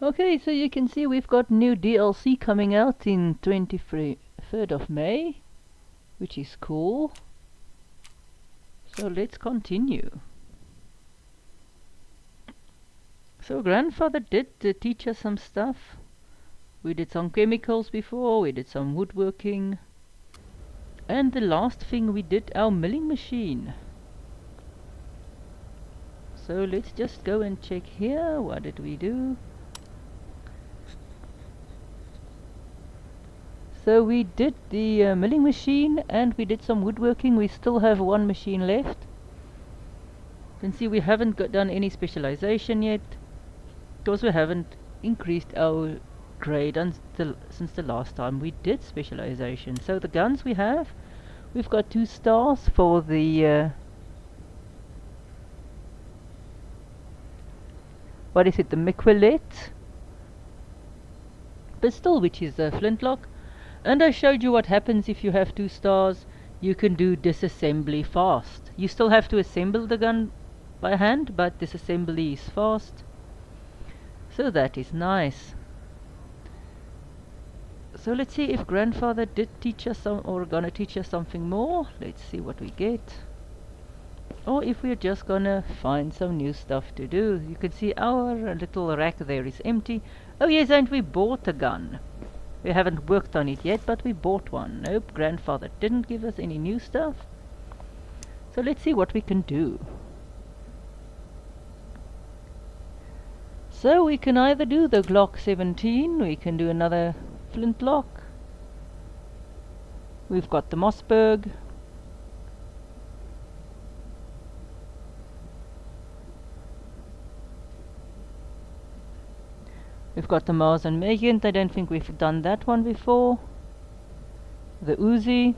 Okay, so you can see we've got new DLC coming out in 23rd of May, which is cool. So let's continue. So grandfather did teach us some stuff. We did some chemicals before, we did some woodworking. And the last thing we did, our milling machine. So let's just go and check here. What did we do? So we did the milling machine and we did some woodworking. We still have one machine left. You can see we haven't done any specialization yet because we haven't increased our grade since the last time we did specialization. So the guns we've got 2 stars for the what is it, the Miquelette pistol, which is a flintlock. And I showed you what happens if you have 2 stars. You can do disassembly fast. You still have to assemble the gun by hand, but disassembly is fast. So that is nice. So let's see if grandfather did teach us or gonna teach us something more. Let's see what we get. Or if we're just gonna find some new stuff to do. You can see our little rack there is empty. Oh yes, and we bought a gun. We haven't worked on it yet, but we bought one. Nope, grandfather didn't give us any new stuff. So let's see what we can do. So we can either do the Glock 17, we can do another flintlock. We've got the Mossberg. We've got the Mars and Megant. I don't think we've done that one before. The Uzi.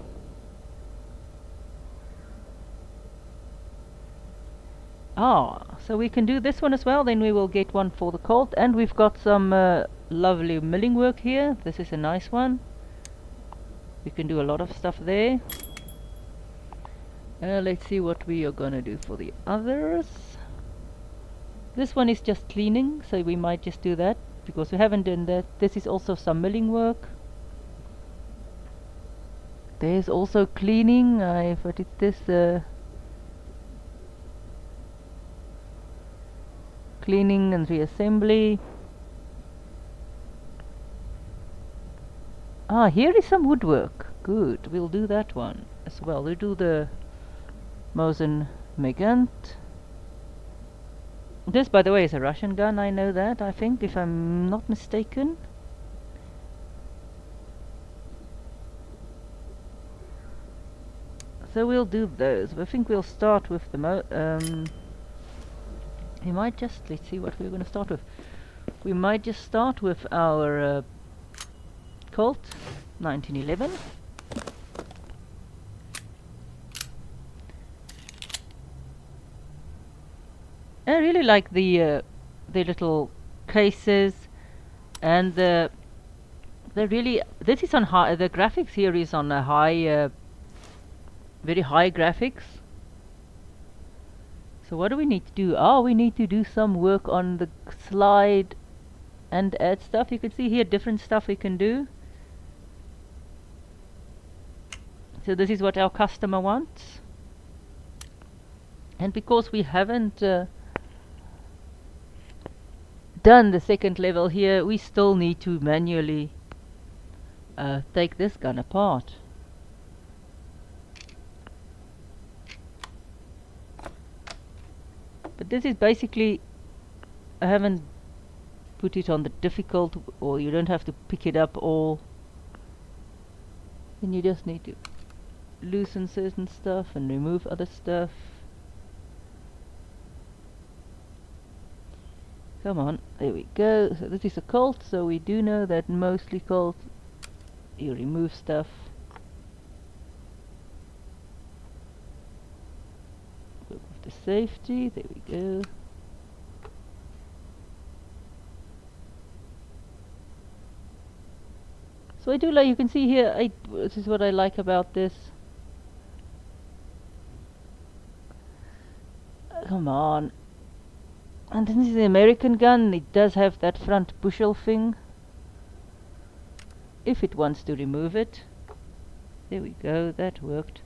So we can do this one as well. Then we will get one for the Colt. And we've got some lovely milling work here. This is a nice one. We can do a lot of stuff there. Let's see what we are gonna do for the others. This one is just cleaning, so we might just do that because we haven't done that. This is also some milling work. There's also cleaning. What is this? Cleaning and reassembly. Here is some woodwork. Good, we'll do that one as well. We'll do the Mosin Megant. This, by the way, is a Russian gun. I know that, I think, if I'm not mistaken. So we'll do those. I think we'll start with the we might just, let's see what we're going to start with. We might just start with our Colt 1911. I really like the little cases, and they're really. This is on high. The graphics here is on a high, very high graphics. So what do we need to do? We need to do some work on the slide and add stuff. You can see here different stuff we can do. So this is what our customer wants. And because we haven't done the second level here, we still need to manually take this gun apart. But this is basically, I haven't put it on the difficult, or you don't have to pick it up all. Then you just need to loosen certain stuff and remove other stuff. Come on, there we go. So this is a Colt, so we do know that mostly Colt, you remove stuff. Work with the safety, there we go. So I do like, you can see here, this is what I like about this. Come on. And this is the American gun. It does have that front bushel thing. If it wants to remove it. There we go, that worked.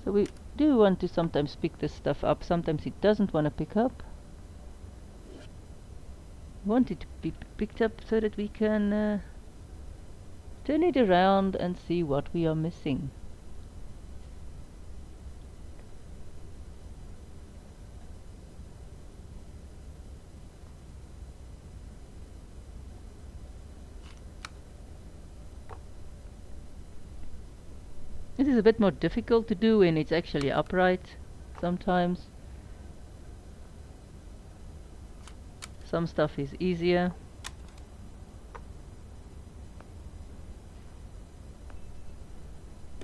So we do want to sometimes pick this stuff up, sometimes it doesn't want to pick up. We want it to be picked up so that we can turn it around and see what we are missing. This is a bit more difficult to do when it's actually upright sometimes. Some stuff is easier.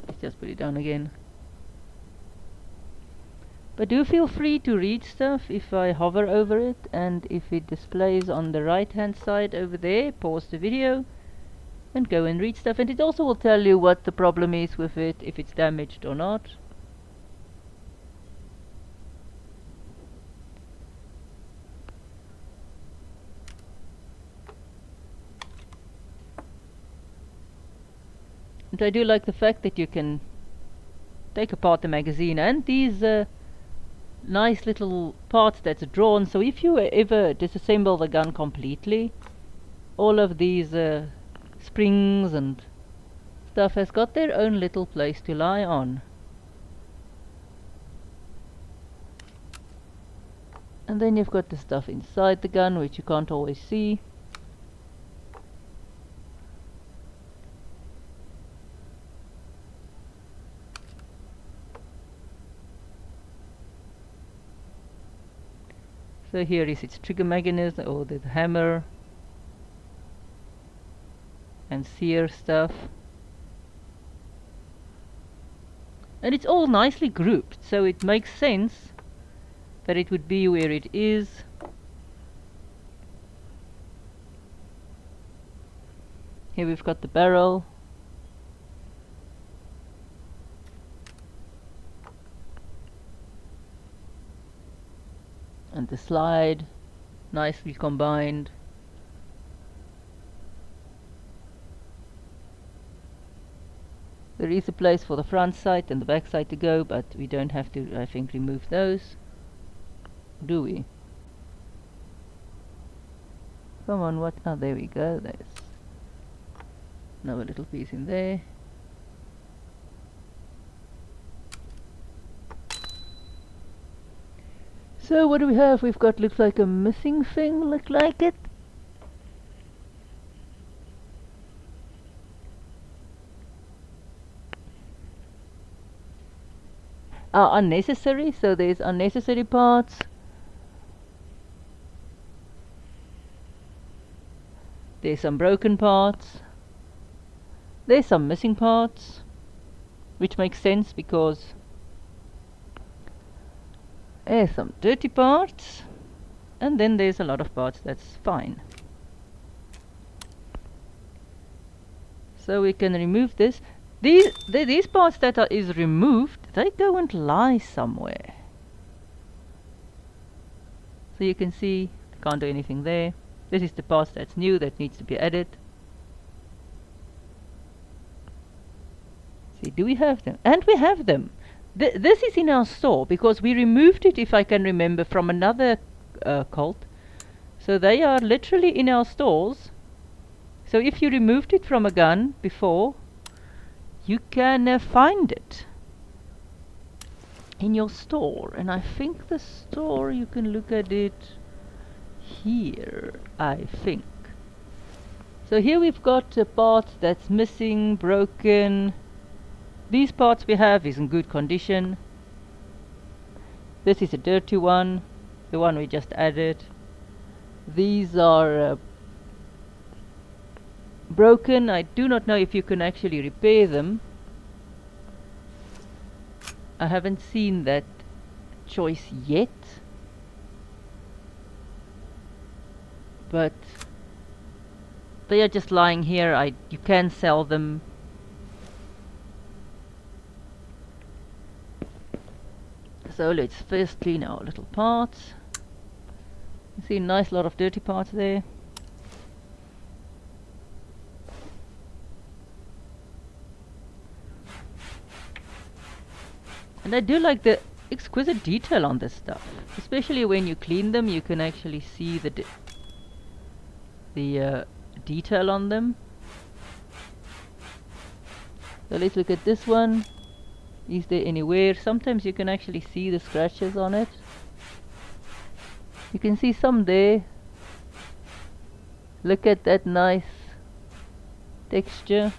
Let's just put it down again. But do feel free to read stuff if I hover over it, and if it displays on the right hand side over there, pause the video and go and read stuff, and it also will tell you what the problem is with it, if it's damaged or not. And I do like the fact that you can take apart the magazine and these nice little parts that's drawn, so if you ever disassemble the gun completely, all of these springs and stuff has got their own little place to lie on. And then you've got the stuff inside the gun which you can't always see. So here is its trigger mechanism, or the hammer and sear stuff. And it's all nicely grouped, so it makes sense that it would be where it is. Here we've got the barrel. And the slide, nicely combined. There is a place for the front sight and the back sight to go, but we don't have to, I think, remove those. Do we? Come on, what? Oh, there we go. There's another little piece in there. So what do we have? We've got, looks like a missing thing, look like it. Unnecessary, so there's unnecessary parts. There's some broken parts. There's some missing parts, which makes sense because there's some dirty parts, and then there's a lot of parts that's fine. So we can remove this. These parts that is removed, they go and lie somewhere. So you can see, can't do anything there. This is the parts that's new, that needs to be added. See, do we have them? And we have them. This is in our store because we removed it, if I can remember, from another Colt. So they are literally in our stores. So if you removed it from a gun before, you can find it in your store. And I think the store, you can look at it here, I think. So here we've got a part that's missing, broken. These parts we have is in good condition. This is a dirty one, the one we just added. These are broken. I do not know if you can actually repair them. I haven't seen that choice yet. but they are just lying here. You can sell them. So let's first clean our little parts. You see a nice lot of dirty parts there. And I do like the exquisite detail on this stuff. Especially when you clean them, you can actually see the detail on them. So let's look at this one. Is there any wear? Sometimes you can actually see the scratches on it. You can see some there. Look at that nice texture.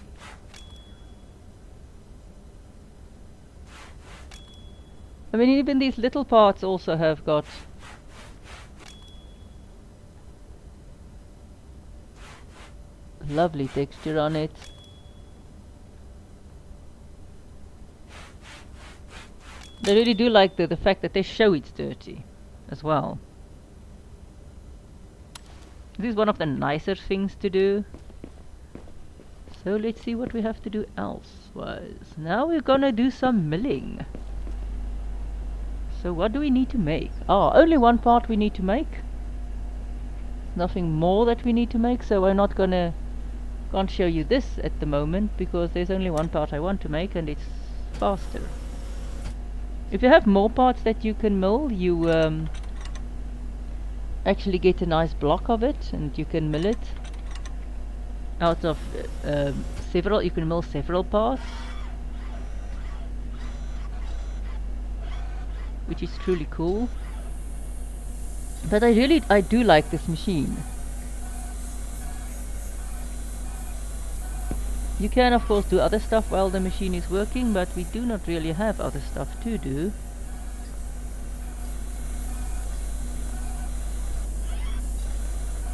I mean, even these little parts also have got lovely texture on it. I really do like the fact that they show it's dirty as well. This is one of the nicer things to do. So let's see what we have to do elsewise. Now we're gonna do some milling. So what do we need to make? Oh, only one part we need to make. Nothing more that we need to make, so I'm not can't show you this at the moment because there's only one part I want to make and it's faster. If you have more parts that you can mill, you actually get a nice block of it and you can mill it out of several. You can mill several parts, which is truly cool. But I do like this machine. You can of course do other stuff while the machine is working, but we do not really have other stuff to do.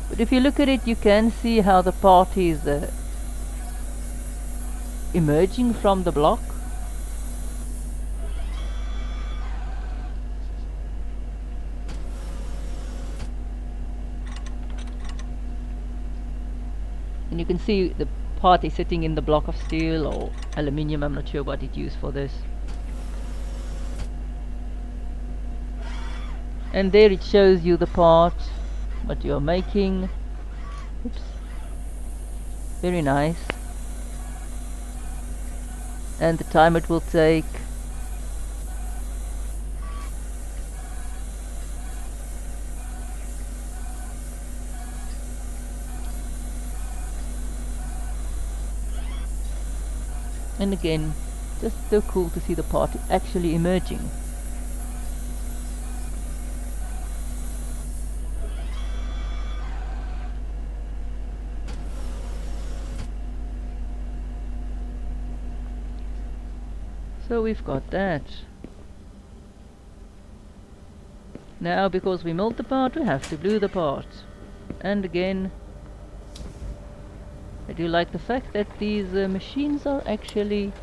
But if you look at it, you can see how the part is emerging from the block. And you can see the part is sitting in the block of steel or aluminium. I'm not sure what it used for this. And there it shows you the part, what you're making. Oops. Very nice. And the time it will take. And again, just so cool to see the part actually emerging. So we've got that. Now, because we milled the part, we have to glue the part. And again, I do like the fact that these machines are actually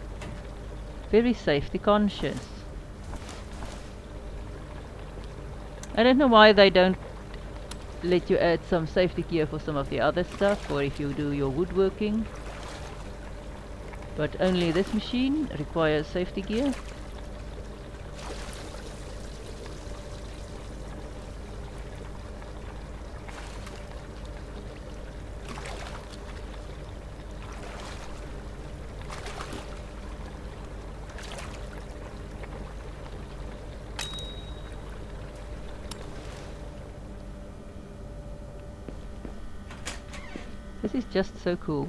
very safety conscious. I don't know why they don't let you add some safety gear for some of the other stuff, or if you do your woodworking. But only this machine requires safety gear. This is just so cool.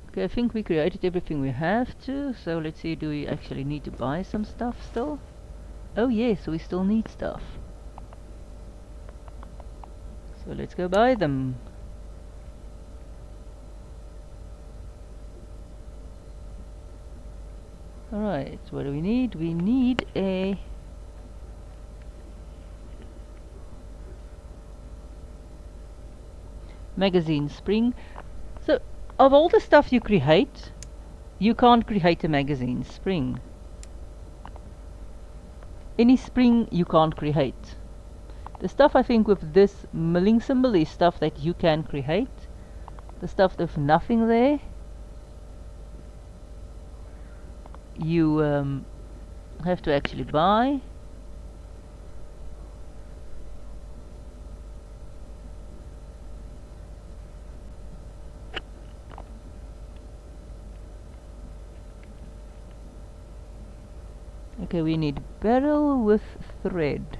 Okay, I think we created everything we have to, so let's see, do we actually need to buy some stuff still? Oh yes, we still need stuff. So let's go buy them. Alright, what do we need? We need a magazine spring. So, of all the stuff you create, you can't create a magazine spring. any spring you can't create. The stuff I think with this milling symbol is stuff that you can create. The stuff with nothing there, you have to actually buy. Okay, we need barrel with thread.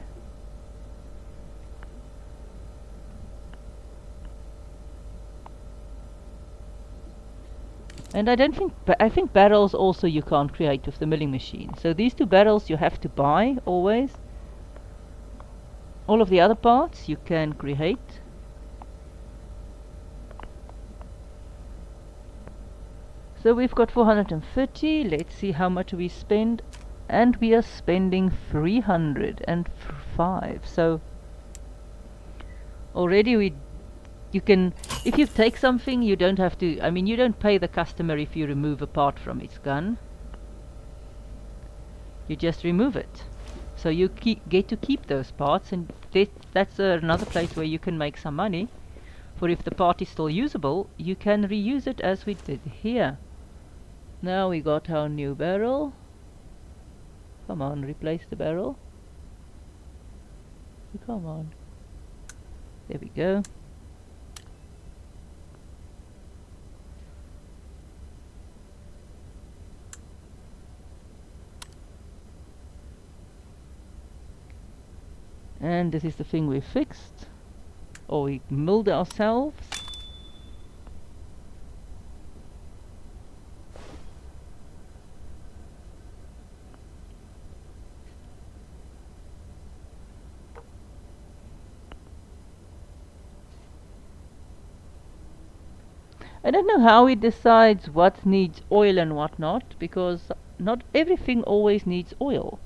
And I don't think, I think barrels also you can't create with the milling machine. So these two barrels you have to buy always. All of the other parts you can create. So we've got 430. Let's see how much we spend. And we are spending 305. So already you can, if you take something, you don't have to, I mean, you don't pay the customer if you remove a part from its gun. You just remove it. So you get to keep those parts, and that's another place where you can make some money. For if the part is still usable, you can reuse it as we did here. Now we got our new barrel. Come on, replace the barrel. Come on. There we go. And this is the thing we fixed, or we milled ourselves. I don't know how it decides what needs oil and what not, because not everything always needs oil.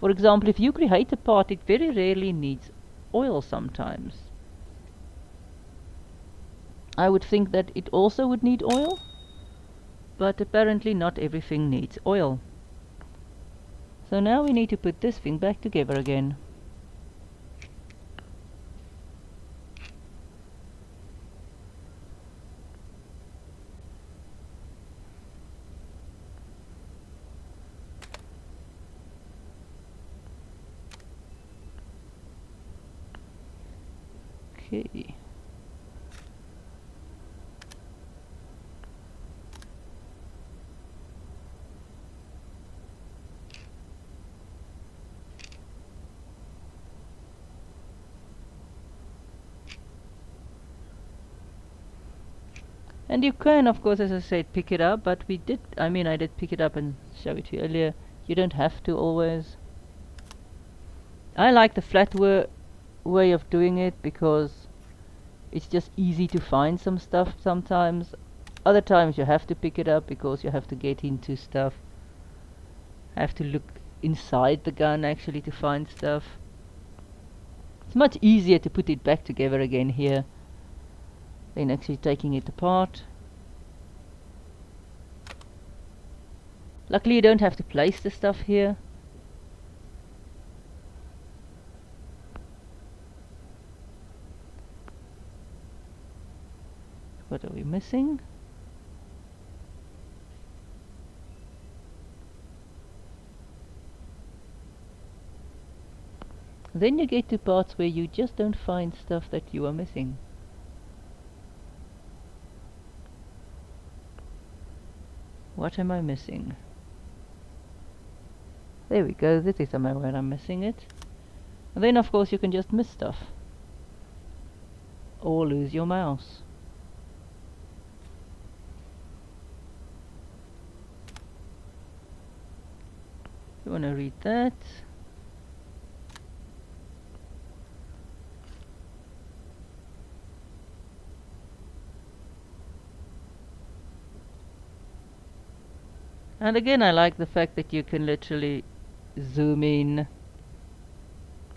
For example, if you create a part, it very rarely needs oil sometimes. I would think that it also would need oil, but apparently not everything needs oil. So now we need to put this thing back together again. Okay. And you can, of course, as I said, pick it up, but I did pick it up and show it to you earlier. You don't have to always. I like the flat way of doing it because it's just easy to find some stuff sometimes. Other times you have to pick it up because you have to get into stuff. Have to look inside the gun actually to find stuff. It's much easier to put it back together again here than actually taking it apart. Luckily you don't have to place the stuff here. What are we missing? Then you get to parts where you just don't find stuff that you are missing. What am I missing? There we go, this is somewhere where I'm missing it. And then of course you can just miss stuff. Or lose your mouse. You want to read that. And again, I like the fact that you can literally zoom in.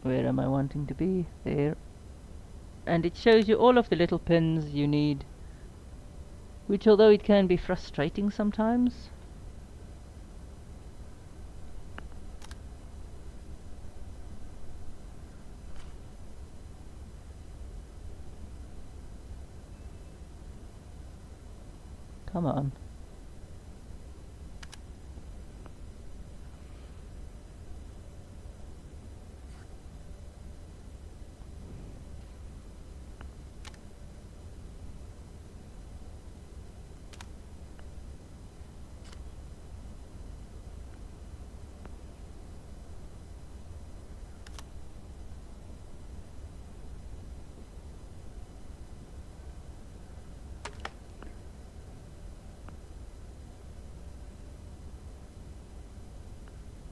Where am I wanting to be? There. And it shows you all of the little pins you need, which although it can be frustrating sometimes. Come on.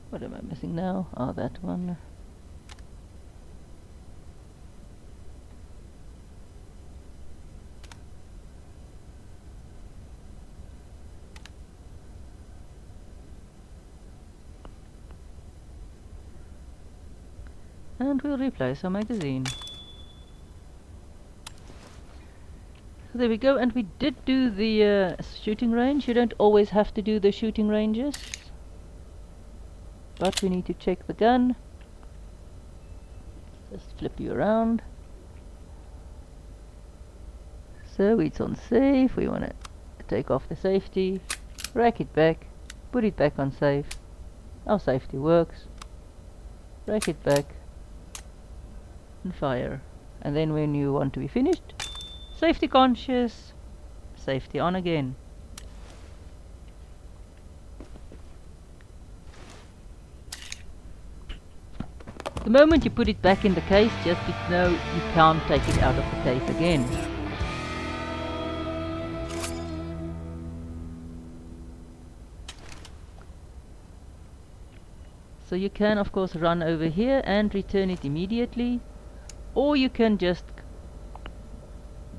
What am I missing now? Oh, that one. And we'll replace our magazine. So there we go, and we did do the shooting range. You don't always have to do the shooting ranges, but we need to check the gun. Just flip you around. So it's on safe. We want to take off the safety, rack it back, put it back on safe. Our safety works. Rack it back and fire. And then when you want to be finished, safety conscious, safety on again. The moment you put it back in the case, just know you can't take it out of the case again. So you can of course run over here and return it immediately, or you can just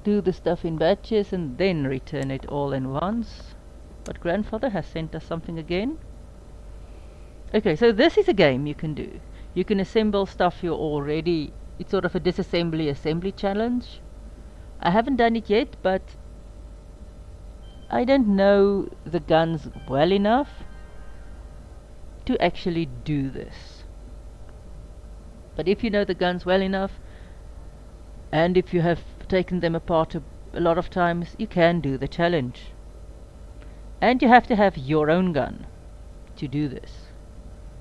do the stuff in batches and then return it all in once. But grandfather has sent us something again. Okay, so this is a game you can do. You can assemble stuff you already. It's sort of a disassembly assembly challenge. I haven't done it yet, but I don't know the guns well enough to actually do this. But if you know the guns well enough, and if you have taken them apart a lot of times, you can do the challenge. And you have to have your own gun to do this.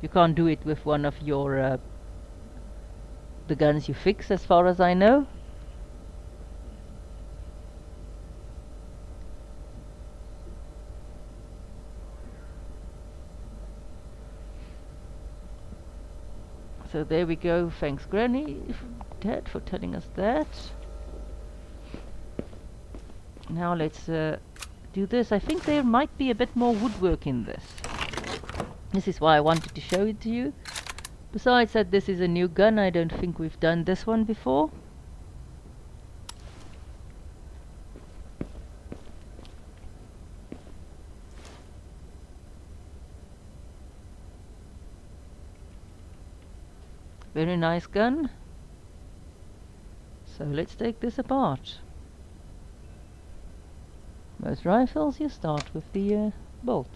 You can't do it with one of your the guns you fix, as far as I know. So there we go. Thanks Granny, Dad, for telling us that. Now let's do this. I think there might be a bit more woodwork in this. This is why I wanted to show it to you. Besides that, this is a new gun. I don't think we've done this one before. Very nice gun. So let's take this apart. Most rifles you start with the bolt.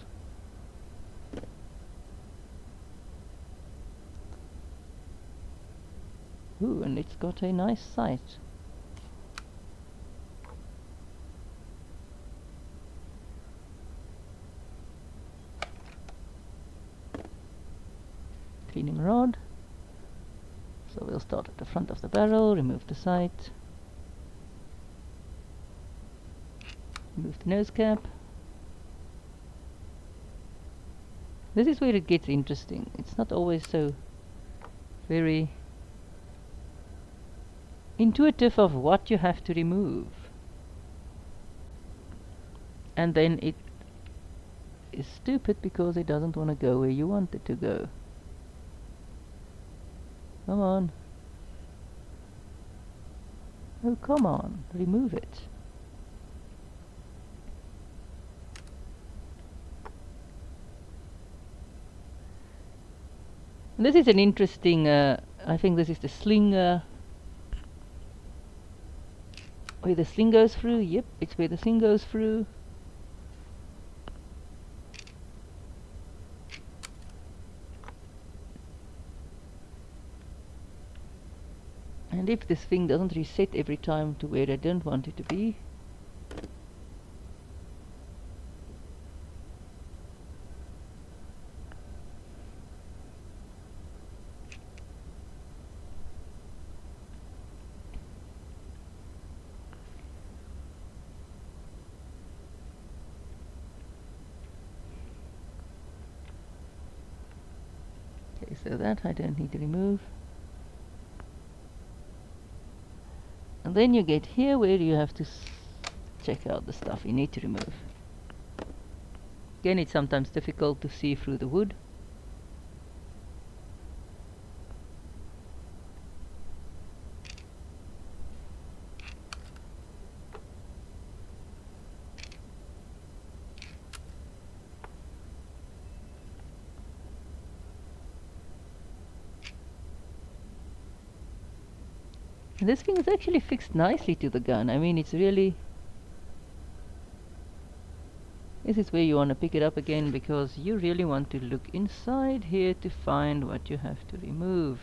Ooh, and it's got a nice sight. Cleaning rod. So we'll start at the front of the barrel, remove the sight, remove the nose cap. This is where it gets interesting. It's not always so very intuitive of what you have to remove. And then it is stupid because it doesn't want to go where you want it to go. Come on. Oh, come on. Remove it. And this is an interesting, I think this is the sling, where the sling goes through. Yep, it's where the sling goes through. And if this thing doesn't reset every time to where I don't want it to be, So that I don't need to remove. And then you get here where you have to check out the stuff you need to remove. Again, it's sometimes difficult to see through the wood. And this thing is actually fixed nicely to the gun. I mean, it's really... This is where you want to pick it up again, because you really want to look inside here to find what you have to remove.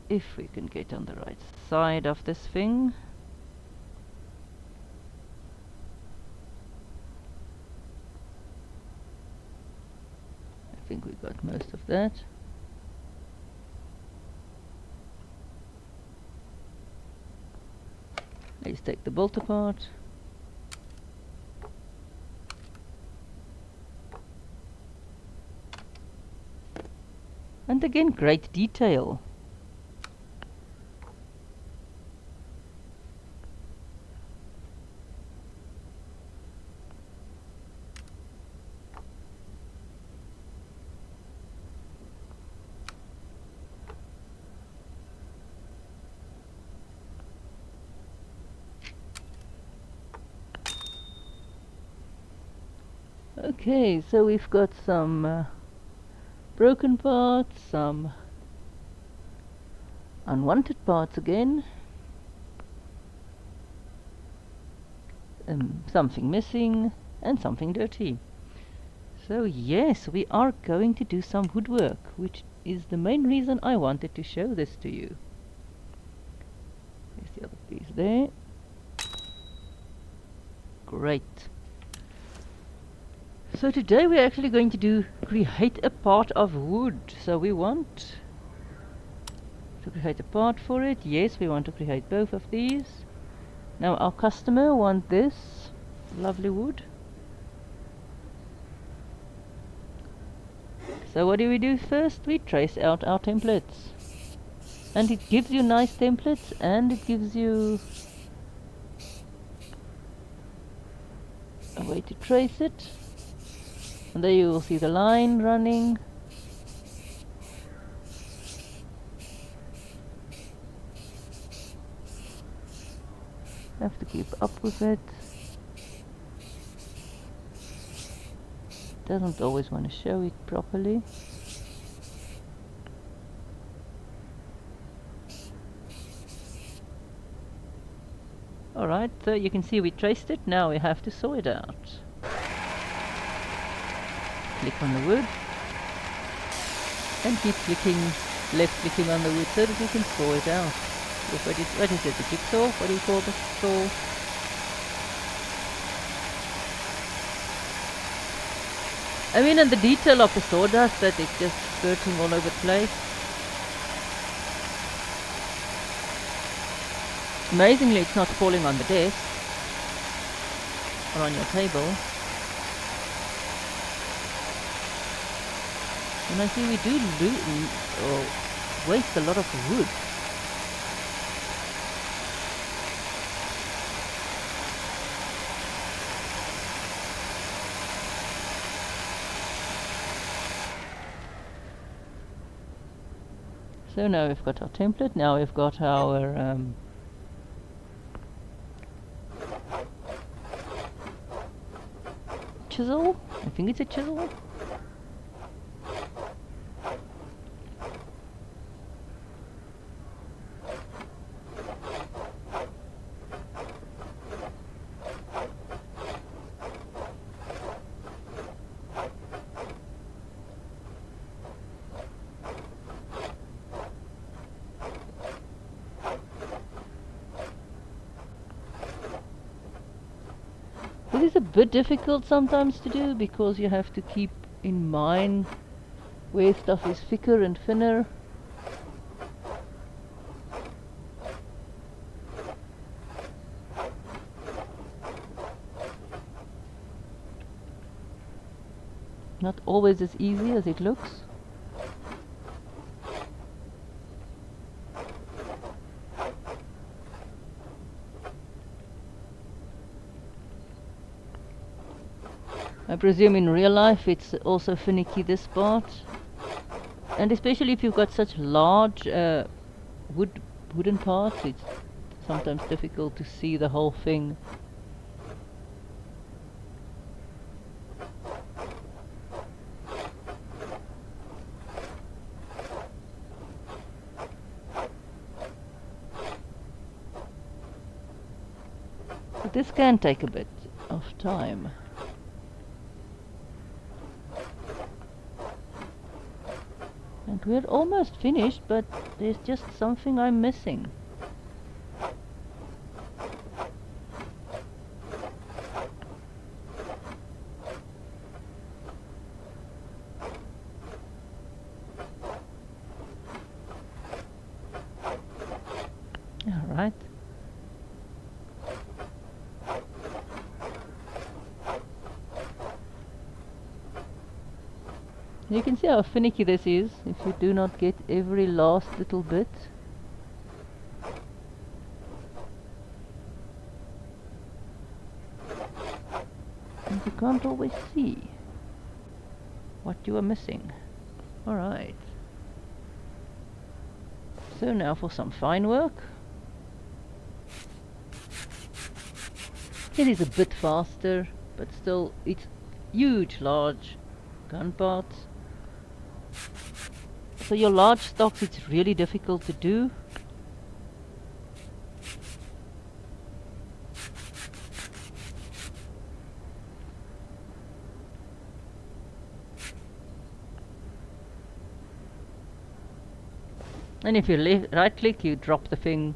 If we can get on the right side of this thing. I think we got most of that. Let's take the bolt apart. And again, great detail. Okay, so we've got some broken parts, some unwanted parts again, something missing, and something dirty. So yes, we are going to do some woodwork, which is the main reason I wanted to show this to you. There's the other piece there. Great. So today we're actually going to create a part of wood. So we want to create a part for it. Yes, we want to create both of these. Now our customer wants this lovely wood. So what do we do first? We trace out our templates. And it gives you nice templates, and it gives you a way to trace it. And there you will see the line running. Have to keep up with it. Doesn't always want to show it properly. Alright, so you can see we traced it. Now we have to saw it out. Click on the wood and keep clicking, left clicking on the wood so that you can saw it out. What is it, the jigsaw? What do you call the saw? I mean, and the detail of the sawdust, that it's just skirting all over the place. Amazingly, it's not falling on the desk or on your table. And I see we do waste a lot of wood. So now we've got our template, now we've got our chisel. I think it's a chisel. This is a bit difficult sometimes to do because you have to keep in mind where stuff is thicker and thinner. Not always as easy as it looks. I presume in real life it's also finicky, this part. And especially if you've got such large wooden parts, it's sometimes difficult to see the whole thing. But this can take a bit of time. And we're almost finished, but there's just something I'm missing. All right. You can see how finicky this is if you do not get every last little bit. And you can't always see what you are missing. Alright. So now for some fine work. It is a bit faster, but still it's huge, large gun parts. So your large stocks, it's really difficult to do. And if you right click, you drop the thing,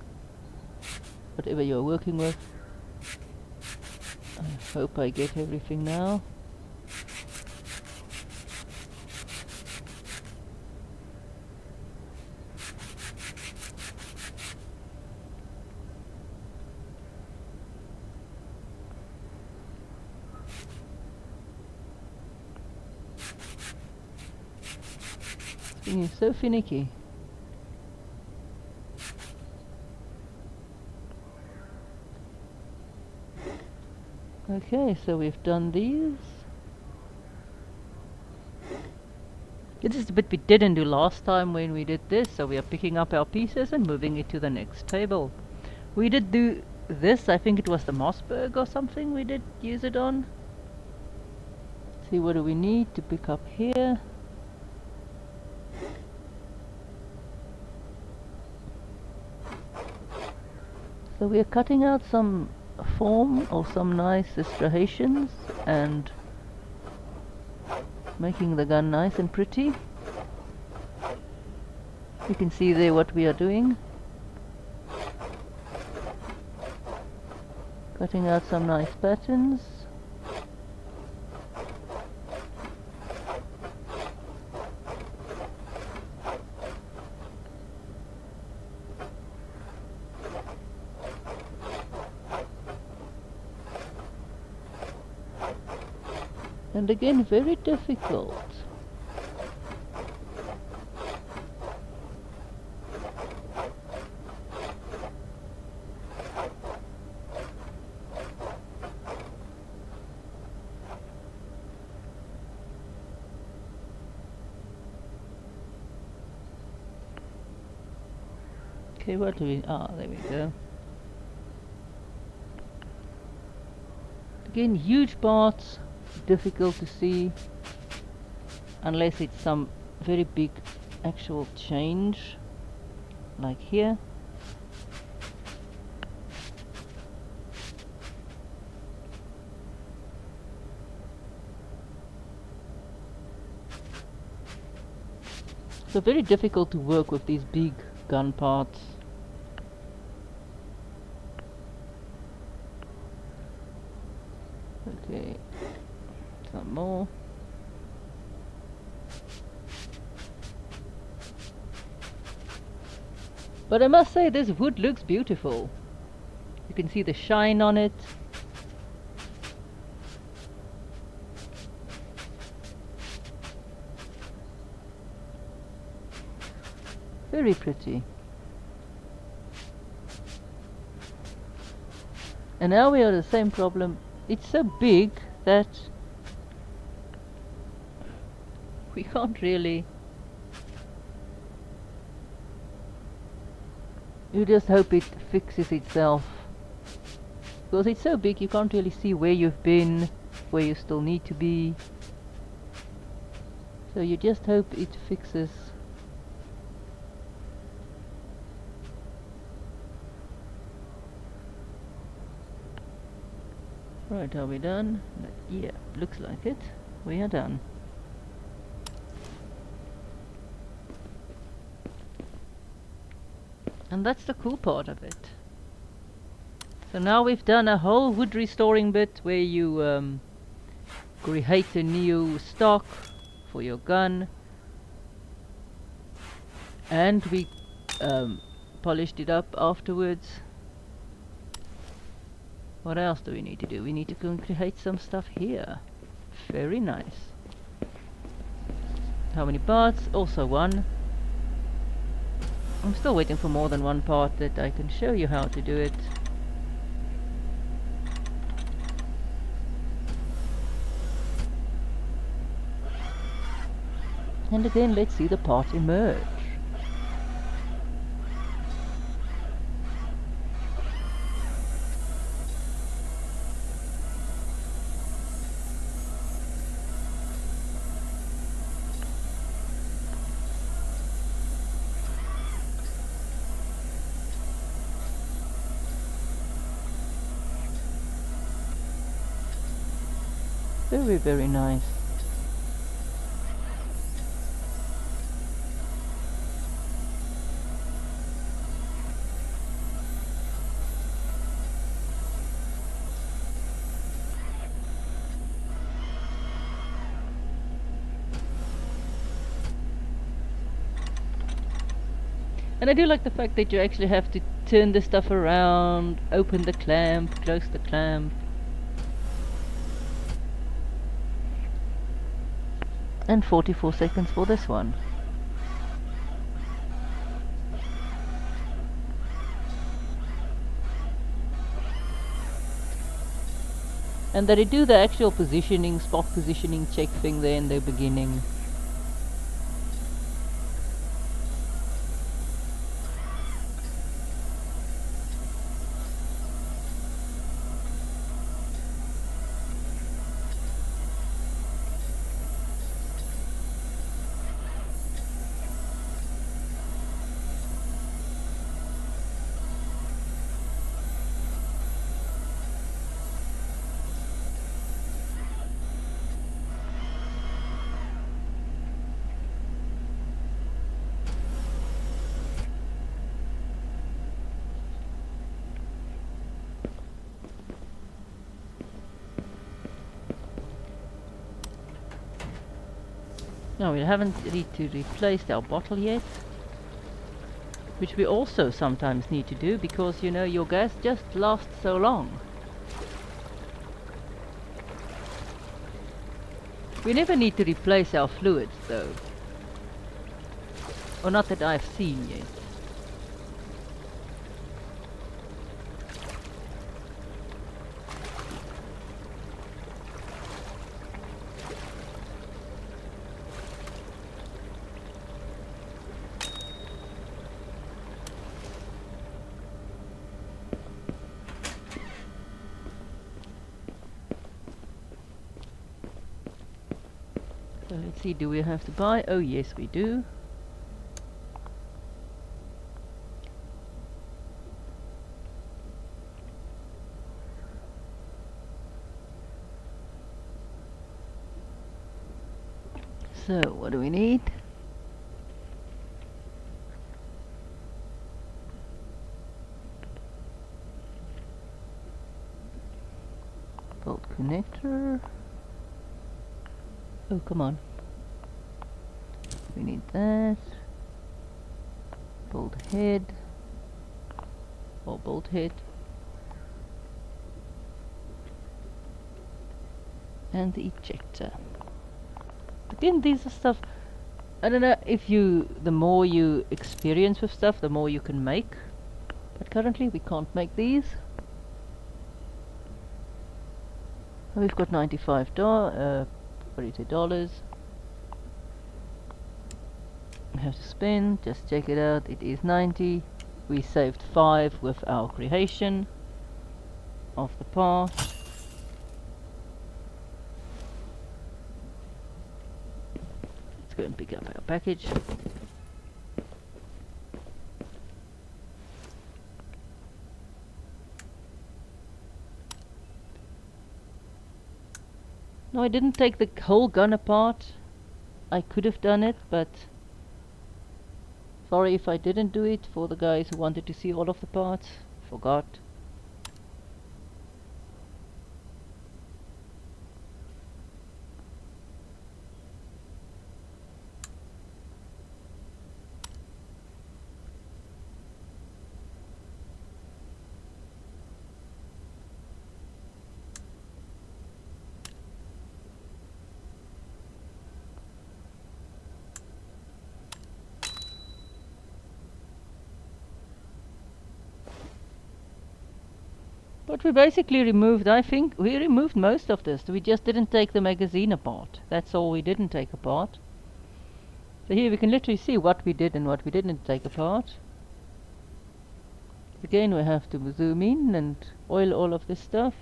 whatever you're working with. I hope I get everything now. This thing is so finicky. Okay, so we've done these. This is the bit we didn't do last time when we did this, so we are picking up our pieces and moving it to the next table. We did do this, I think it was the Mossberg or something we did use it on. See, what do we need to pick up here? So we are cutting out some form or some nice striations and making the gun nice and pretty. You can see there what we are doing. Cutting out some nice patterns. And again, very difficult. Okay, what do we... there we go. Again, huge parts. Difficult to see unless it's some very big actual change like here. So very difficult to work with these big gun parts. Okay, some more. But I must say, this wood looks beautiful. You can see the shine on it. Very pretty. And now we have the same problem. It's so big that We can't really. You just hope it fixes itself. Because it's so big you can't really see where you've been, where you still need to be. So you just hope it fixes. Right, are we done? Yeah, looks like it. We are done. And that's the cool part of it. So now we've done a whole wood restoring bit where you create a new stock for your gun. And we polished it up afterwards. What else do we need to do? We need to create some stuff here. Very nice. How many parts? Also one. I'm still waiting for more than one part that I can show you how to do it. And again, let's see the part emerge. Very, very nice. And I do like the fact that you actually have to turn the stuff around, open the clamp, close the clamp. And 44 seconds for this one. And that they do the actual positioning, spot positioning check thing there in the beginning. No, we haven't replaced our bottle yet, which we also sometimes need to do because, you know, your gas just lasts so long. We never need to replace our fluids though, or not that I've seen yet. So let's see, do we have to buy? Oh yes, we do. So what do we need? Bolt connector. Oh, come on. We need that. Bolt head. Or bolt head. And the ejector. Again, these are stuff, I don't know if the more you experience with stuff, the more you can make. But currently we can't make these. We've got $95, $42. We have to spin, just check it out, it is 90. We saved 5 with our creation of the part. Let's go and pick up our package. No, I didn't take the whole gun apart. I could have done it, but sorry if I didn't do it for the guys who wanted to see all of the parts. Forgot. But we basically removed, I think, we removed most of this. We just didn't take the magazine apart. That's all we didn't take apart. So here we can literally see what we did and what we didn't take apart. Again, we have to zoom in and oil all of this stuff.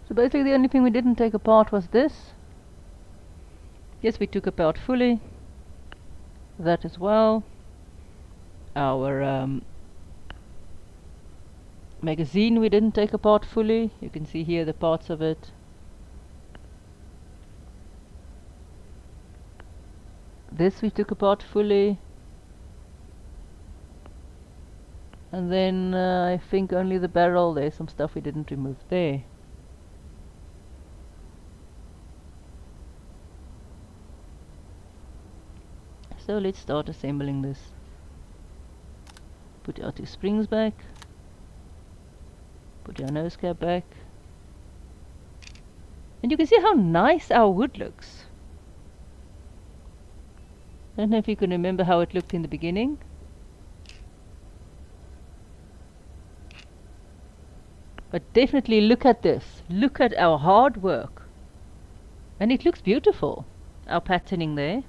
So basically the only thing we didn't take apart was this. Yes, we took apart fully. That as well. Our magazine we didn't take apart fully. You can see here the parts of it. This we took apart fully. And then I think only the barrel, there's some stuff we didn't remove there. So let's start assembling this. Put our 2 springs back. Put our nose cap back. And you can see how nice our wood looks. I don't know if you can remember how it looked in the beginning. But definitely look at this. Look at our hard work. And it looks beautiful. Our patterning there.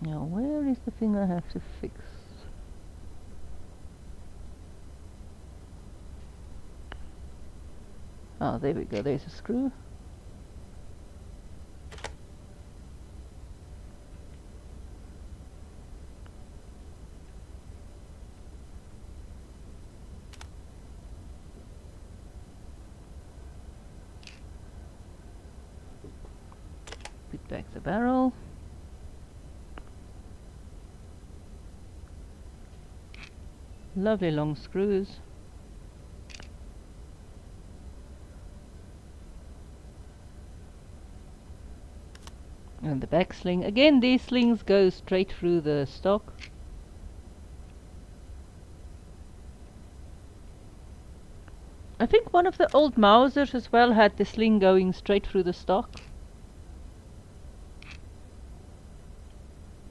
Now where is the thing I have to fix? Ah, there we go, there's a screw. Put back the barrel. Lovely long screws. And the back sling. Again, these slings go straight through the stock. I think one of the old Mausers as well had the sling going straight through the stock.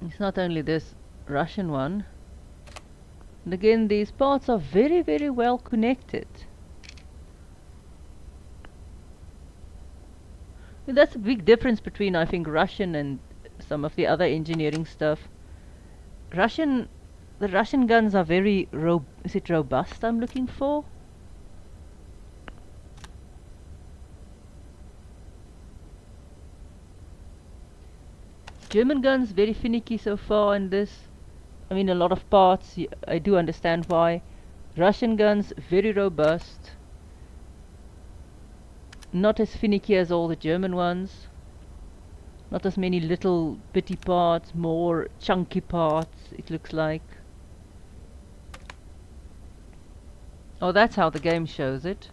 It's not only this Russian one. And again, these parts are very, very well connected. And that's a big difference between, I think, Russian and some of the other engineering stuff. The Russian guns are very is it robust I'm looking for? German guns very finicky so far in this. I mean, a lot of parts, I do understand why. Russian guns, very robust. not as finicky as all the German ones. Not as many little bitty parts, more chunky parts, it looks like. Oh, that's how the game shows it.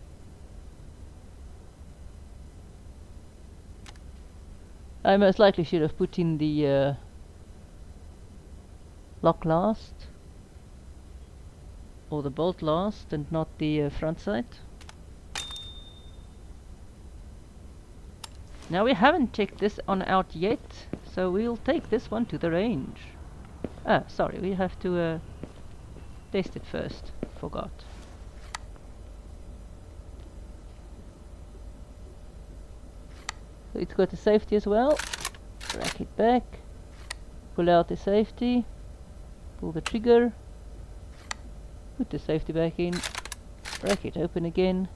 I most likely should have put in the lock last, or the bolt last, and not the front sight. Now we haven't checked this one out yet, so we'll take this one to the range. Ah, sorry, we have to test it first. Forgot. So it's got the safety as well. Rack it back. Pull out the safety. Pull the trigger. Put the safety back in. Rack it open again.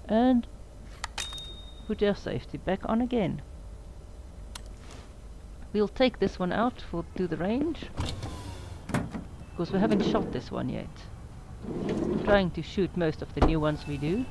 And put our safety back on again. We'll take this one out to the range, because we haven't shot this one yet. I'm trying to shoot most of the new ones we do.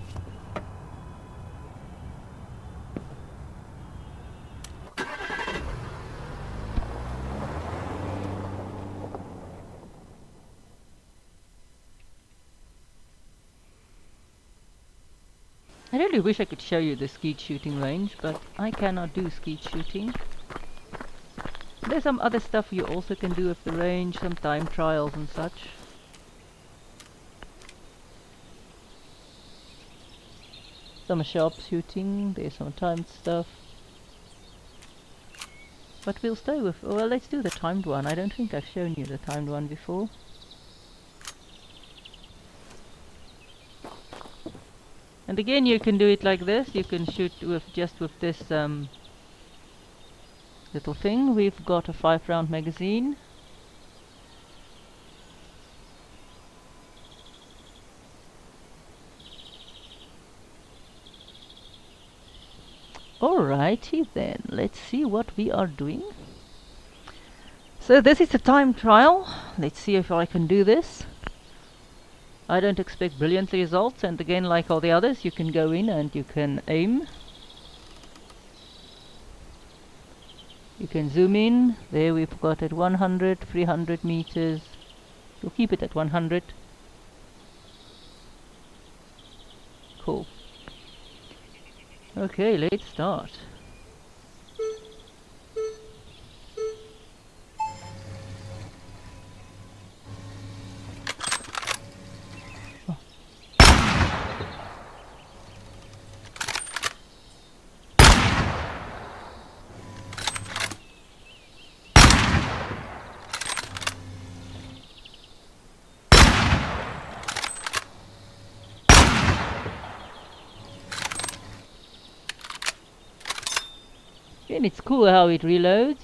I really wish I could show you the skeet shooting range, but I cannot do skeet shooting. There's some other stuff you also can do with the range, some time trials and such. Some sharp shooting, there's some timed stuff. But we'll stay with, well, let's do the timed one. I don't think I've shown you the timed one before. And again, you can do it like this. You can shoot with just with this little thing. We've got a 5-round magazine. Alrighty then, let's see what we are doing. So this is the time trial. Let's see if I can do this. I don't expect brilliant results, and again, like all the others, you can go in and you can aim. You can zoom in. There we've got at 100, 300 meters. We'll keep it at 100. Cool. Okay, let's start. And it's cool how it reloads.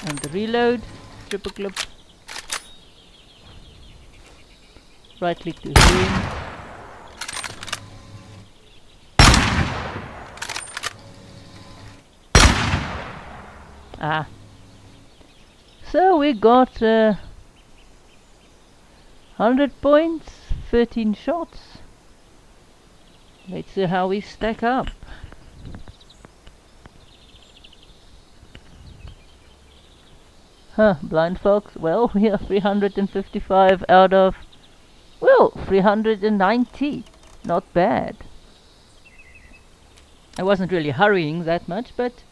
And the reload, triple clip. Right click to zoom. Ah. So we got 100 points, 13 shots. Let's see how we stack up. Huh, blind fox. Well, we are 355 out of, well, 390. Not bad. I wasn't really hurrying that much, but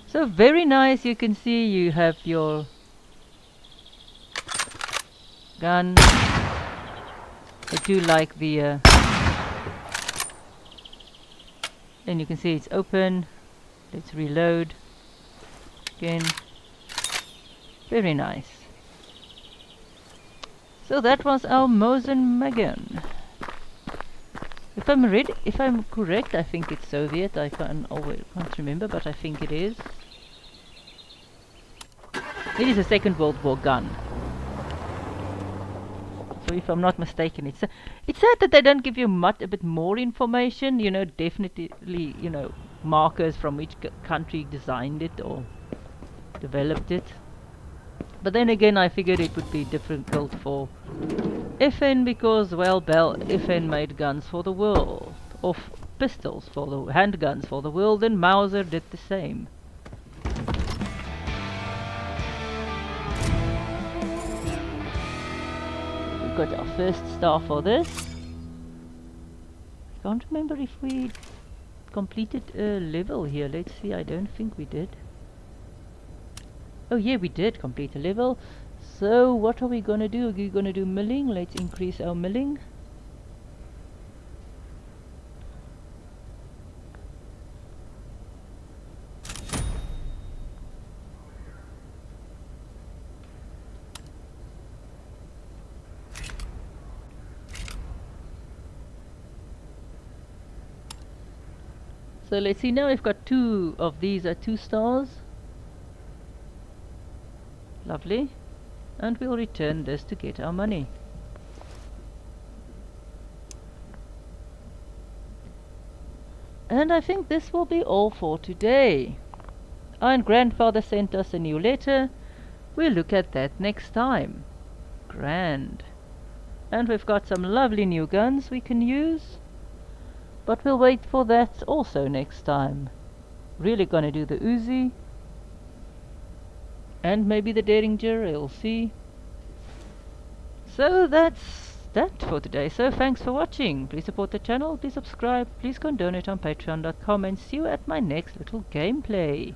so very nice. You can see you have your gun. I do like the and you can see it's open. Let's reload again. Very nice. So that was our Mosin Magan. If I'm correct, I think it's Soviet. I can't remember, but I think it is. It is a Second World War gun. So if I'm not mistaken, it's sad that they don't give you a bit more information. You know, definitely, you know, markers from which country designed it or developed it. But then again, I figured it would be difficult for FN because, well, Bell FN made guns for the world, or pistols for the handguns for the world, and Mauser did the same. We've got our first star for this. I can't remember if we completed a level here. Let's see. I don't think we did. Oh yeah, we did complete a level. So what are we gonna do? Are we gonna do milling? Let's increase our milling. So let's see, now we've got 2 of these are 2 stars. Lovely. And we'll return this to get our money. And I think this will be all for today. And grandfather sent us a new letter. We'll look at that next time. Grand. And we've got some lovely new guns we can use. But we'll wait for that also next time. Really gonna do the Uzi. And maybe the Derringer, we'll see. So that's that for today. So thanks for watching. Please support the channel, please subscribe, please go and donate on patreon.com, and see you at my next little gameplay.